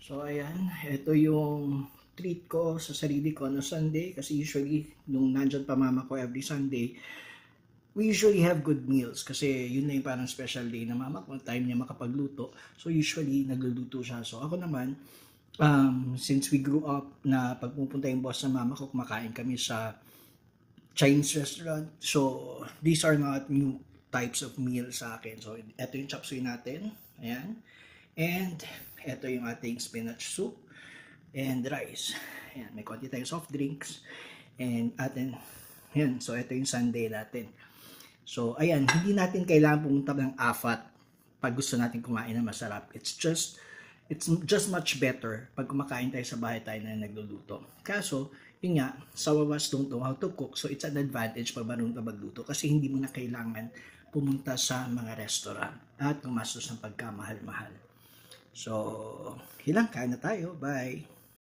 So ayan, ito yung treat ko sa sarili ko no Sunday kasi usually nung nandyan pa mama ko every Sunday, we usually have good meals kasi yun na yung parang special day na mama ko, time niya makapagluto. So usually nagluluto siya. So ako naman, since we grew up na pagpupunta yung boss ng mama ko, kumakain kami sa Chinese restaurant. So these are not new types of meals sa akin. So ito yung chop suey natin. Ayan. And ito yung ating spinach soup and rice. Ayan, may konti tayong soft drinks. And atin, ayan, so ito yung Sunday natin. So ayan, hindi natin kailangan pumunta ng afat pag gusto natin kumain na masarap. It's just much better pag kumakain tayo sa bahay tayo na nagluluto. Kaso, yun nga, sa wawas don't know how to cook. So it's an advantage pag marunong ka magluto kasi hindi mo na kailangan pumunta sa mga restaurant at gumastos ng pagkamahal-mahal. So, yun lang, kain na tayo. Bye!